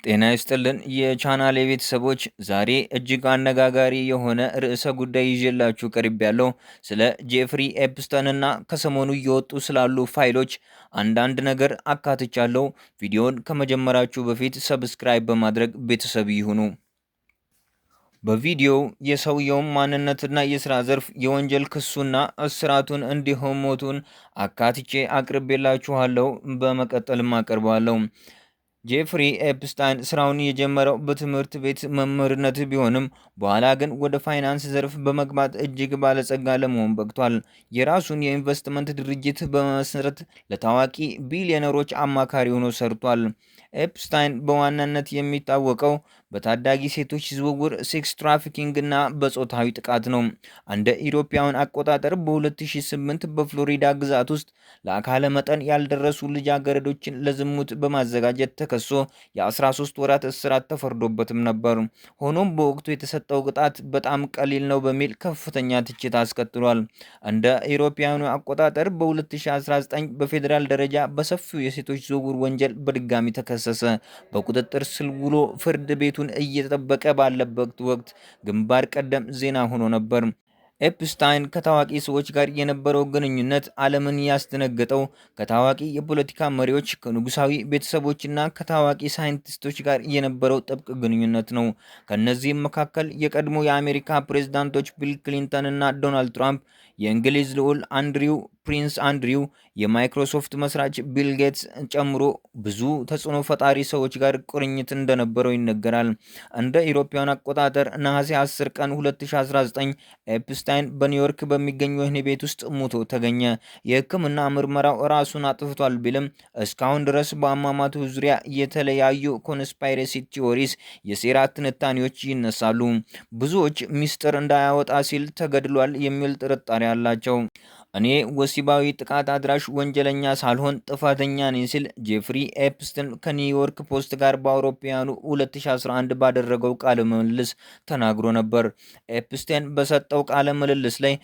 ጤና ይስጥልን የቻናሌ ቤተሰቦች፣ ዛሬ እጅግ አነጋጋሪ የሆነ ርዕሰ ጉዳይ ይዤላችሁ ቀርቤያለሁ። ስለ ጄፍሪ ኤፕስተን እና ከሰሞኑ እየወጡ ስላሉ ፋይሎች አንዳንድ ነገር አካትቻለሁ። ቪዲዮን ከመጀመራችሁ በፊት ሰብስክራይብ በማድረግ ቤተሰብ ይሁኑ። በቪዲዮው የሰውየውን ማንነትና የስራ ዘርፍ፣ የወንጀል ክሱና እስራቱን እንዲሁም ሞቱን አካትቼ አቅርቤላችኋለሁ። በመቀጠልም አቀርባለሁ። ጄፍሪ ኤፕስታይን ስራውን የጀመረው በትምህርት ቤት መምህርነት ቢሆንም በኋላ ግን ወደ ፋይናንስ ዘርፍ በመግባት እጅግ ባለጸጋ ለመሆን በቅቷል። የራሱን የኢንቨስትመንት ድርጅት በመመስረት ለታዋቂ ቢሊዮነሮች አማካሪ ሆኖ ሰርቷል። ኤፕስታይን በዋናነት የሚታወቀው በታዳጊ ሴቶች ዝውውር፣ ሴክስ ትራፊኪንግ እና በጾታዊ ጥቃት ነው። እንደ ኢሮፓውያን አቆጣጠር በ2008 በፍሎሪዳ ግዛት ውስጥ ለአካለ መጠን ያልደረሱ ልጃገረዶችን ለዝሙት በማዘጋጀት ተከሶ የ13 ወራት እስራት ተፈርዶበትም ነበር። ሆኖም በወቅቱ የተሰጠው ቅጣት በጣም ቀሊል ነው በሚል ከፍተኛ ትችት አስከትሏል። እንደ ኢሮፓውያኑ አቆጣጠር በ2019 በፌዴራል ደረጃ በሰፊው የሴቶች ዝውውር ወንጀል በድጋሚ ተከሰሰ። በቁጥጥር ስር ውሎ ፍርድ ቤቱን እየተጠበቀ ባለበት ወቅት ግንባር ቀደም ዜና ሆኖ ነበር። ኤፕስታይን ከታዋቂ ሰዎች ጋር የነበረው ግንኙነት ዓለምን ያስደነገጠው ከታዋቂ የፖለቲካ መሪዎች፣ ከንጉሳዊ ቤተሰቦችና ከታዋቂ ሳይንቲስቶች ጋር የነበረው ጥብቅ ግንኙነት ነው። ከነዚህም መካከል የቀድሞ የአሜሪካ ፕሬዝዳንቶች ቢል ክሊንተን እና ዶናልድ ትራምፕ፣ የእንግሊዝ ልዑል ፕሪንስ አንድሪው፣ የማይክሮሶፍት መስራች ቢል ጌትስ ጨምሮ ብዙ ተጽዕኖ ፈጣሪ ሰዎች ጋር ቁርኝት እንደነበረው ይነገራል። እንደ ኢሮፓውያን አቆጣጠር ነሐሴ 10 ቀን 2019 ኤፕስታይን በኒውዮርክ በሚገኝ ወህኒ ቤት ውስጥ ሞቶ ተገኘ። የሕክምና ምርመራው ራሱን አጥፍቷል ቢልም እስካሁን ድረስ በአሟሟቱ ዙሪያ የተለያዩ ኮንስፓይሬሲ ቲዎሪስ፣ የሴራ ትንታኔዎች ይነሳሉ። ብዙዎች ሚስጥር እንዳያወጣ ሲል ተገድሏል የሚል ጥርጣሬ አላቸው። እኔ ወሲባዊ ጥቃት አድራሽ ወንጀለኛ ሳልሆን ጥፋተኛ ነኝ ሲል ጄፍሪ ኤፕስተን ከኒውዮርክ ፖስት ጋር በአውሮፓውያኑ 2011 ባደረገው ቃለ ምልልስ ተናግሮ ነበር። ኤፕስተን በሰጠው ቃለ ምልልስ ላይ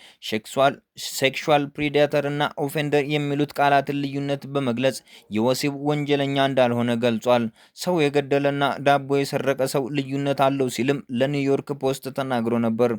ሴክሹዋል ፕሪዴተር እና ኦፌንደር የሚሉት ቃላትን ልዩነት በመግለጽ የወሲብ ወንጀለኛ እንዳልሆነ ገልጿል። ሰው የገደለና ዳቦ የሰረቀ ሰው ልዩነት አለው ሲልም ለኒውዮርክ ፖስት ተናግሮ ነበር።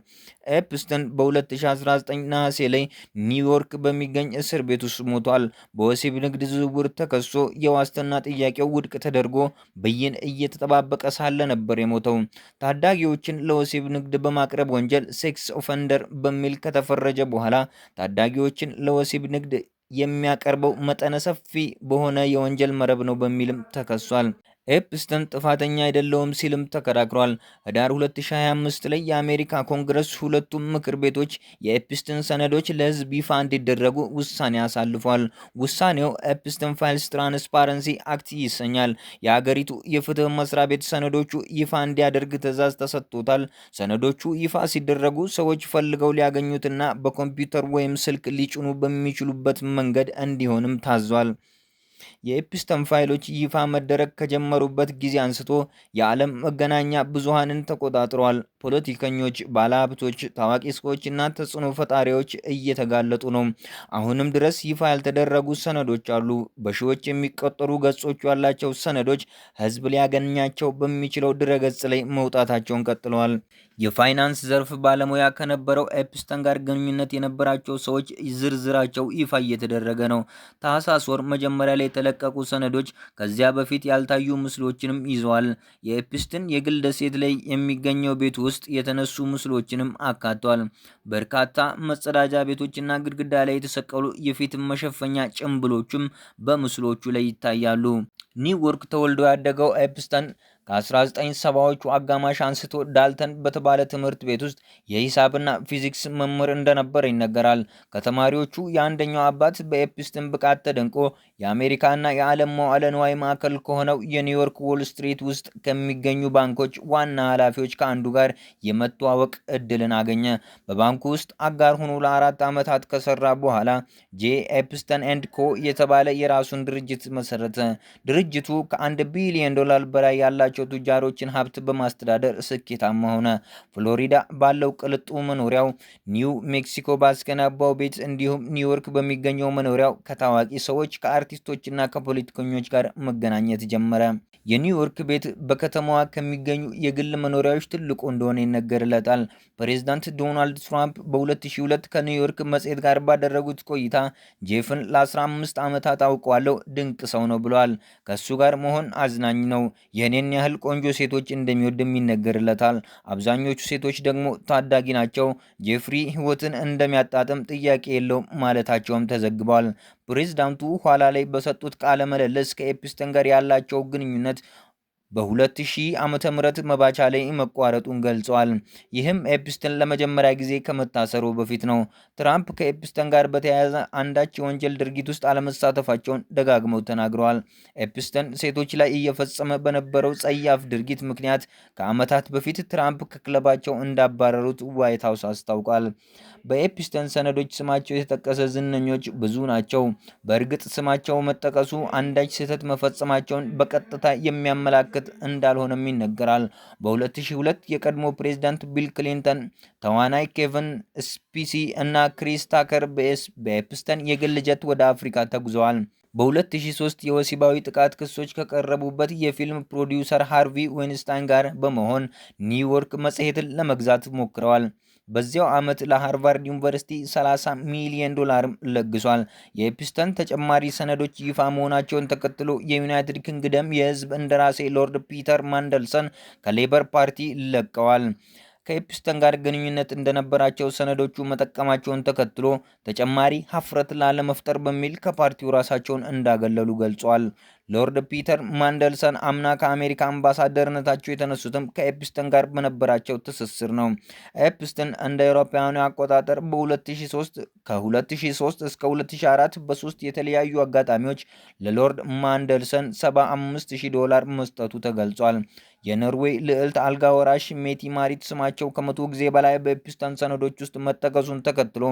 ኤፕስተን በ2019 ነሐሴ ላይ ኒውዮርክ በሚገኝ እስር ቤት ውስጥ ሞቷል። በወሲብ ንግድ ዝውውር ተከሶ የዋስትና ጥያቄው ውድቅ ተደርጎ ብይን እየተጠባበቀ ሳለ ነበር የሞተው። ታዳጊዎችን ለወሲብ ንግድ በማቅረብ ወንጀል ሴክስ ኦፈንደር በሚል ከተፈረጀ በኋላ ታዳጊዎችን ለወሲብ ንግድ የሚያቀርበው መጠነ ሰፊ በሆነ የወንጀል መረብ ነው በሚልም ተከሷል። ኤፕስተን ጥፋተኛ አይደለውም ሲልም ተከራክሯል። ህዳር 2025 ላይ የአሜሪካ ኮንግረስ ሁለቱም ምክር ቤቶች የኤፕስተን ሰነዶች ለህዝብ ይፋ እንዲደረጉ ውሳኔ አሳልፏል። ውሳኔው ኤፕስተን ፋይልስ ትራንስፓረንሲ አክት ይሰኛል። የሀገሪቱ የፍትህ መስሪያ ቤት ሰነዶቹ ይፋ እንዲያደርግ ትዕዛዝ ተሰጥቶታል። ሰነዶቹ ይፋ ሲደረጉ ሰዎች ፈልገው ሊያገኙትና በኮምፒውተር ወይም ስልክ ሊጭኑ በሚችሉበት መንገድ እንዲሆንም ታዟል። የኤፕስተን ፋይሎች ይፋ መደረግ ከጀመሩበት ጊዜ አንስቶ የዓለም መገናኛ ብዙሃንን ተቆጣጥረዋል። ፖለቲከኞች፣ ባለሀብቶች፣ ታዋቂ ሰዎችና ተጽዕኖ ፈጣሪዎች እየተጋለጡ ነው። አሁንም ድረስ ይፋ ያልተደረጉ ሰነዶች አሉ። በሺዎች የሚቆጠሩ ገጾች ያላቸው ሰነዶች ህዝብ ሊያገኛቸው በሚችለው ድረገጽ ላይ መውጣታቸውን ቀጥለዋል። የፋይናንስ ዘርፍ ባለሙያ ከነበረው ኤፕስተን ጋር ግንኙነት የነበራቸው ሰዎች ዝርዝራቸው ይፋ እየተደረገ ነው። ታህሳስ ወር መጀመሪያ ላይ የተለቀቁ ሰነዶች ከዚያ በፊት ያልታዩ ምስሎችንም ይዘዋል። የኤፕስተን የግል ደሴት ላይ የሚገኘው ቤት ውስጥ የተነሱ ምስሎችንም አካቷል። በርካታ መጸዳጃ ቤቶችና ግድግዳ ላይ የተሰቀሉ የፊት መሸፈኛ ጭንብሎችም በምስሎቹ ላይ ይታያሉ። ኒውዮርክ ተወልዶ ያደገው ኤፕስተን ከ1970ዎቹ አጋማሽ አንስቶ ዳልተን በተባለ ትምህርት ቤት ውስጥ የሂሳብና ፊዚክስ መምህር እንደነበር ይነገራል። ከተማሪዎቹ የአንደኛው አባት በኤፕስተን ብቃት ተደንቆ የአሜሪካና የዓለም መዋዕለ ንዋይ ማዕከል ከሆነው የኒውዮርክ ዎል ስትሪት ውስጥ ከሚገኙ ባንኮች ዋና ኃላፊዎች ከአንዱ ጋር የመተዋወቅ እድልን አገኘ። በባንኩ ውስጥ አጋር ሆኖ ለ4 ዓመታት ከሰራ በኋላ ጄ ኤፕስተን ኤንድ ኮ የተባለ የራሱን ድርጅት መሰረተ። ድርጅቱ ከ$1 ቢሊዮን በላይ ያላቸው ያላቸው ቱጃሮችን ሀብት በማስተዳደር ስኬታማ ሆነ። ፍሎሪዳ ባለው ቅልጡ መኖሪያው፣ ኒው ሜክሲኮ ባስገነባው ቤት እንዲሁም ኒውዮርክ በሚገኘው መኖሪያው ከታዋቂ ሰዎች ከአርቲስቶችና ከፖለቲከኞች ጋር መገናኘት ጀመረ። የኒውዮርክ ቤት በከተማዋ ከሚገኙ የግል መኖሪያዎች ትልቁ እንደሆነ ይነገርለታል። ፕሬዝዳንት ዶናልድ ትራምፕ በ2002 ከኒውዮርክ መጽሔት ጋር ባደረጉት ቆይታ ጄፍን ለ15 ዓመታት አውቀዋለሁ፣ ድንቅ ሰው ነው ብለዋል። ከእሱ ጋር መሆን አዝናኝ ነው። የእኔን ያህል ቆንጆ ሴቶች እንደሚወድም ይነገርለታል። አብዛኞቹ ሴቶች ደግሞ ታዳጊ ናቸው። ጄፍሪ ሕይወትን እንደሚያጣጥም ጥያቄ የለውም ማለታቸውም ተዘግቧል። ፕሬዝዳንቱ ኋላ ላይ በሰጡት ቃለ ምልልስ ከኤፕስተን ጋር ያላቸው ግንኙነት በ2000 ዓመተ ምህረት መባቻ ላይ መቋረጡን ገልጸዋል። ይህም ኤፕስተን ለመጀመሪያ ጊዜ ከመታሰሩ በፊት ነው። ትራምፕ ከኤፕስተን ጋር በተያያዘ አንዳች የወንጀል ድርጊት ውስጥ አለመሳተፋቸውን ደጋግመው ተናግረዋል። ኤፕስተን ሴቶች ላይ እየፈጸመ በነበረው ጸያፍ ድርጊት ምክንያት ከዓመታት በፊት ትራምፕ ከክለባቸው እንዳባረሩት ዋይት ሀውስ አስታውቋል። በኤፕስተን ሰነዶች ስማቸው የተጠቀሰ ዝነኞች ብዙ ናቸው። በእርግጥ ስማቸው መጠቀሱ አንዳች ስህተት መፈጸማቸውን በቀጥታ የሚያመላክት እንዳልሆነም ይነገራል። በ2002 የቀድሞ ፕሬዝዳንት ቢል ክሊንተን፣ ተዋናይ ኬቪን ስፔሲ እና ክሪስ ታከር በኤፕስተን የግል ጀት ወደ አፍሪካ ተጉዘዋል። በ2003 የወሲባዊ ጥቃት ክሶች ከቀረቡበት የፊልም ፕሮዲውሰር ሃርቪ ዌንስታይን ጋር በመሆን ኒውዮርክ መጽሔትን ለመግዛት ሞክረዋል። በዚያው ዓመት ለሃርቫርድ ዩኒቨርሲቲ 30 ሚሊዮን ዶላር ለግሷል። የኤፕስተን ተጨማሪ ሰነዶች ይፋ መሆናቸውን ተከትሎ የዩናይትድ ኪንግደም የሕዝብ እንደራሴ ሎርድ ፒተር ማንደልሰን ከሌበር ፓርቲ ለቀዋል። ከኤፕስተን ጋር ግንኙነት እንደነበራቸው ሰነዶቹ መጠቀማቸውን ተከትሎ ተጨማሪ ሀፍረት ላለመፍጠር በሚል ከፓርቲው ራሳቸውን እንዳገለሉ ገልጿል። ሎርድ ፒተር ማንደልሰን አምና ከአሜሪካ አምባሳደርነታቸው የተነሱትም ከኤፕስተን ጋር በነበራቸው ትስስር ነው። ኤፕስተን እንደ አውሮፓውያኑ አቆጣጠር በ2003 ከ2003 እስከ 2004 በሶስት የተለያዩ አጋጣሚዎች ለሎርድ ማንደልሰን $75,000 መስጠቱ ተገልጿል። የኖርዌይ ልዕልት አልጋ ወራሽ ሜቲ ማሪት ስማቸው ከ100 ጊዜ በላይ በኤፕስተን ሰነዶች ውስጥ መጠቀሱን ተከትሎ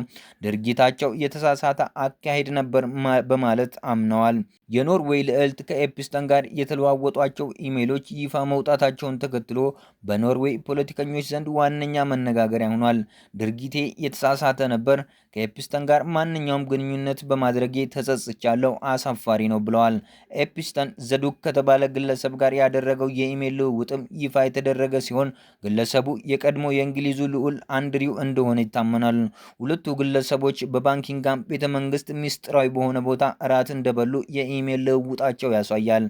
ድርጊታቸው የተሳሳተ አካሄድ ነበር በማለት አምነዋል። የኖርዌይ ልዕልት ከኤፕስተን ጋር የተለዋወጧቸው ኢሜሎች ይፋ መውጣታቸውን ተከትሎ በኖርዌይ ፖለቲከኞች ዘንድ ዋነኛ መነጋገሪያ ሆኗል። ድርጊቴ የተሳሳተ ነበር፣ ከኤፕስተን ጋር ማንኛውም ግንኙነት በማድረጌ ተጸጽቻለሁ፣ አሳፋሪ ነው ብለዋል። ኤፕስተን ዘዱክ ከተባለ ግለሰብ ጋር ያደረገው የኢሜል ልውውጥም ይፋ የተደረገ ሲሆን ግለሰቡ የቀድሞ የእንግሊዙ ልዑል አንድሪው እንደሆነ ይታመናል። ሁለቱ ግለሰቦች በባኪንግሃም ቤተ መንግስት ሚስጥራዊ በሆነ ቦታ እራት እንደበሉ የኢሜል ልውውጣቸው ያሳያል።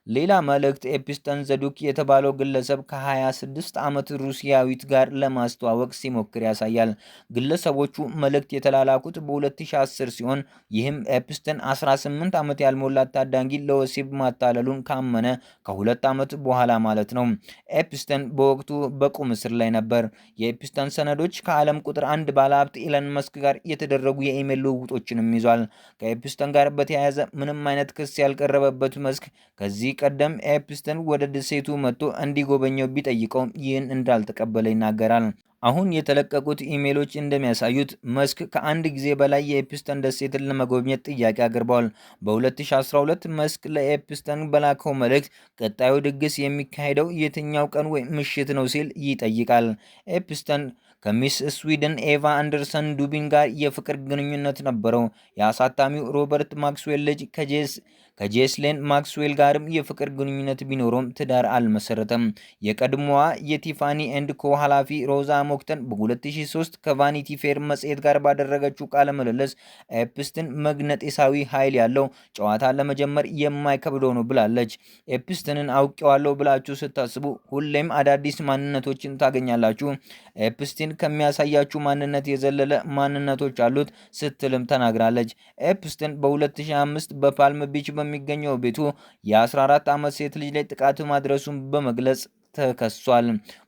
ሌላ መልእክት ኤፕስተን ዘዱክ የተባለው ግለሰብ ከ26 ዓመት ሩሲያዊት ጋር ለማስተዋወቅ ሲሞክር ያሳያል። ግለሰቦቹ መልእክት የተላላኩት በ2010 ሲሆን ይህም ኤፕስተን 18 ዓመት ያልሞላት ታዳጊ ለወሲብ ማታለሉን ካመነ ከ2 ዓመት በኋላ ማለት ነው። ኤፕስተን በወቅቱ በቁም እስር ላይ ነበር። የኤፕስተን ሰነዶች ከዓለም ቁጥር 1 ባለሀብት ኢለን መስክ ጋር የተደረጉ የኢሜል ልውውጦችንም ይዟል። ከኤፕስተን ጋር በተያያዘ ምንም አይነት ክስ ያልቀረበበት መስክ ከዚህ ቀደም ኤፕስተን ወደ ደሴቱ መጥቶ እንዲጎበኘው ቢጠይቀውም ይህን እንዳልተቀበለ ይናገራል። አሁን የተለቀቁት ኢሜሎች እንደሚያሳዩት መስክ ከአንድ ጊዜ በላይ የኤፕስተን ደሴትን ለመጎብኘት ጥያቄ አቅርበዋል። በ2012 መስክ ለኤፕስተን በላከው መልእክት ቀጣዩ ድግስ የሚካሄደው የትኛው ቀን ወይም ምሽት ነው ሲል ይጠይቃል። ኤፕስተን ከሚስ ስዊድን ኤቫ አንደርሰን ዱቢን ጋር የፍቅር ግንኙነት ነበረው። የአሳታሚው ሮበርት ማክስዌል ልጅ ከጄስሌን ማክስዌል ጋርም የፍቅር ግንኙነት ቢኖረውም ትዳር አልመሰረተም። የቀድሞዋ የቲፋኒ ኤንድ ኮ ኃላፊ ሮዛ ሞክተን በ2003 ከቫኒቲ ፌር መጽሔት ጋር ባደረገችው ቃለ ምልልስ ኤፕስተን መግነጢሳዊ ኃይል ያለው ጨዋታ ለመጀመር የማይከብደው ነው ብላለች። ኤፕስተንን አውቄዋለሁ ብላችሁ ስታስቡ ሁሌም አዳዲስ ማንነቶችን ታገኛላችሁ። ኤፕስተን ከሚያሳያችሁ ማንነት የዘለለ ማንነቶች አሉት ስትልም ተናግራለች። ኤፕስተን በ2005 በፓልም ቢች በሚገኘው ቤቱ የ14 ዓመት ሴት ልጅ ላይ ጥቃት ማድረሱን በመግለጽ ተከሷል።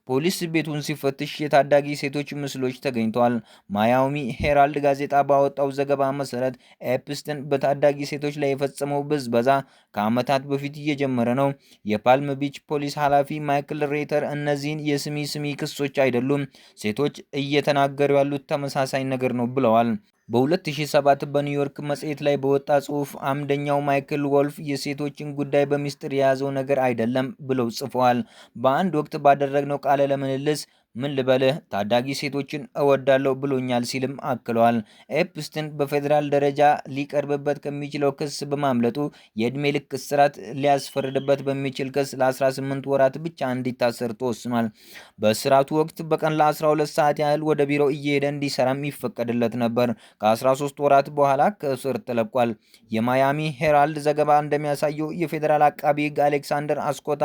ፖሊስ ቤቱን ሲፈትሽ የታዳጊ ሴቶች ምስሎች ተገኝተዋል። ማያሚ ሄራልድ ጋዜጣ ባወጣው ዘገባ መሰረት ኤፕስተን በታዳጊ ሴቶች ላይ የፈጸመው ብዝበዛ ከዓመታት በፊት እየጀመረ ነው። የፓልም ቢች ፖሊስ ኃላፊ ማይክል ሬተር እነዚህን የስሚ ክሶች አይደሉም፣ ሴቶች እየተናገሩ ያሉት ተመሳሳይ ነገር ነው ብለዋል። በ2007 በኒውዮርክ መጽሔት ላይ በወጣ ጽሑፍ አምደኛው ማይክል ወልፍ የሴቶችን ጉዳይ በሚስጥር የያዘው ነገር አይደለም ብለው ጽፈዋል። በአንድ ወቅት ባደረግነው ቃለ ምልልስ ምን ልበልህ ታዳጊ ሴቶችን እወዳለሁ ብሎኛል ሲልም አክለዋል። ኤፕስትን በፌዴራል ደረጃ ሊቀርብበት ከሚችለው ክስ በማምለጡ የዕድሜ ልክ እስራት ሊያስፈርድበት በሚችል ክስ ለ18 ወራት ብቻ እንዲታሰር ተወስኗል። በእስራቱ ወቅት በቀን ለ12 ሰዓት ያህል ወደ ቢሮው እየሄደ እንዲሰራም ይፈቀድለት ነበር። ከ13 ወራት በኋላ ከእስር ተለቋል። የማያሚ ሄራልድ ዘገባ እንደሚያሳየው የፌዴራል አቃቢ ሕግ አሌክሳንደር አስኮታ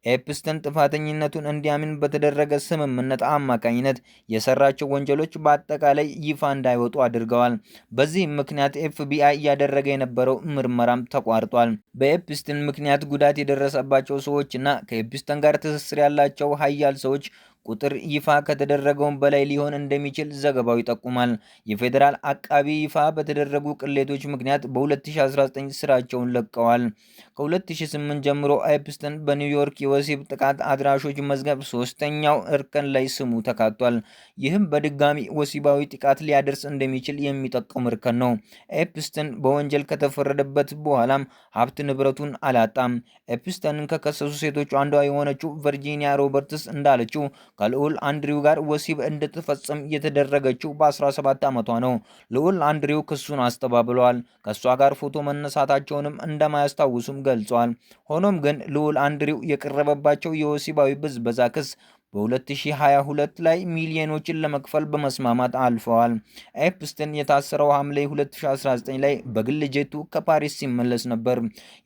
ኤፕስተን ጥፋተኝነቱን እንዲያምን በተደረገ ስምምነት አማካኝነት የሰራቸው ወንጀሎች በአጠቃላይ ይፋ እንዳይወጡ አድርገዋል። በዚህም ምክንያት ኤፍቢአይ እያደረገ የነበረው ምርመራም ተቋርጧል። በኤፕስተን ምክንያት ጉዳት የደረሰባቸው ሰዎች እና ከኤፕስተን ጋር ትስስር ያላቸው ሀያል ሰዎች ቁጥር ይፋ ከተደረገውን በላይ ሊሆን እንደሚችል ዘገባው ይጠቁማል። የፌዴራል አቃቢ ይፋ በተደረጉ ቅሌቶች ምክንያት በ2019 ስራቸውን ለቀዋል። ከ2008 ጀምሮ ኤፕስተን በኒውዮርክ የወሲብ ጥቃት አድራሾች መዝገብ ሶስተኛው እርከን ላይ ስሙ ተካቷል። ይህም በድጋሚ ወሲባዊ ጥቃት ሊያደርስ እንደሚችል የሚጠቁም እርከን ነው። ኤፕስተን በወንጀል ከተፈረደበት በኋላም ሀብት ንብረቱን አላጣም። ኤፕስተንን ከከሰሱ ሴቶች አንዷ የሆነችው ቨርጂኒያ ሮበርትስ እንዳለችው ከልዑል አንድሪው ጋር ወሲብ እንድትፈጽም የተደረገችው በ17 ዓመቷ ነው። ልዑል አንድሪው ክሱን አስተባብለዋል። ከእሷ ጋር ፎቶ መነሳታቸውንም እንደማያስታውሱም ገልጸዋል። ሆኖም ግን ልዑል አንድሪው የቀረበባቸው የወሲባዊ ብዝበዛ ክስ በ2022 ላይ ሚሊዮኖችን ለመክፈል በመስማማት አልፈዋል። ኤፕስተን የታሰረው ሐምሌ 2019 ላይ በግል ጄቱ ከፓሪስ ሲመለስ ነበር።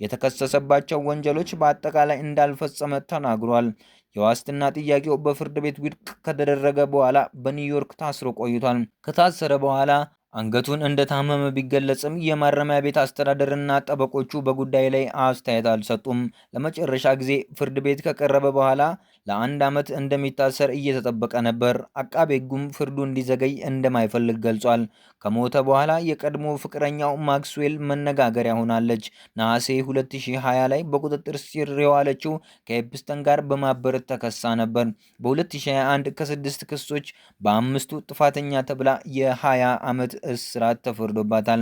የተከሰሰባቸው ወንጀሎች በአጠቃላይ እንዳልፈጸመ ተናግሯል። የዋስትና ጥያቄው በፍርድ ቤት ውድቅ ከተደረገ በኋላ በኒውዮርክ ታስሮ ቆይቷል። ከታሰረ በኋላ አንገቱን እንደታመመ ቢገለጽም የማረሚያ ቤት አስተዳደርና ጠበቆቹ በጉዳይ ላይ አስተያየት አልሰጡም። ለመጨረሻ ጊዜ ፍርድ ቤት ከቀረበ በኋላ ለ1 ዓመት እንደሚታሰር እየተጠበቀ ነበር። አቃቤ ሕጉም ፍርዱ እንዲዘገይ እንደማይፈልግ ገልጿል። ከሞተ በኋላ የቀድሞ ፍቅረኛው ማክስዌል መነጋገሪያ ሆናለች። ነሐሴ 2020 ላይ በቁጥጥር ስር የዋለችው ከኤፕስተን ጋር በማበር ተከሳ ነበር። በ2021 ከ6 ክሶች በ5ቱ ጥፋተኛ ተብላ የ20 ዓመት እስራት ተፈርዶባታል።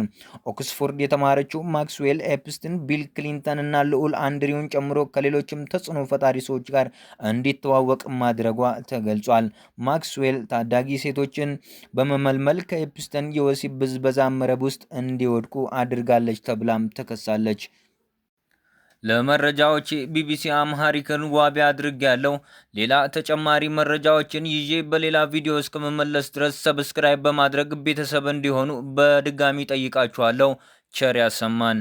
ኦክስፎርድ የተማረችው ማክስዌል ኤፕስተን ቢል ክሊንተን እና ልዑል አንድሪውን ጨምሮ ከሌሎችም ተጽዕኖ ፈጣሪ ሰዎች ጋር እንዲተዋወቅ ማድረጓ ተገልጿል። ማክስዌል ታዳጊ ሴቶችን በመመልመል ከኤፕስተን የወሲብ ብዝበዛ መረብ ውስጥ እንዲወድቁ አድርጋለች ተብላም ተከሳለች። ለመረጃዎች ቢቢሲ አምሃሪክን ዋቢ አድርጌያለሁ። ሌላ ተጨማሪ መረጃዎችን ይዤ በሌላ ቪዲዮ እስከመመለስ ድረስ ሰብስክራይብ በማድረግ ቤተሰብ እንዲሆኑ በድጋሚ ጠይቃችኋለሁ። ቸር ያሰማን።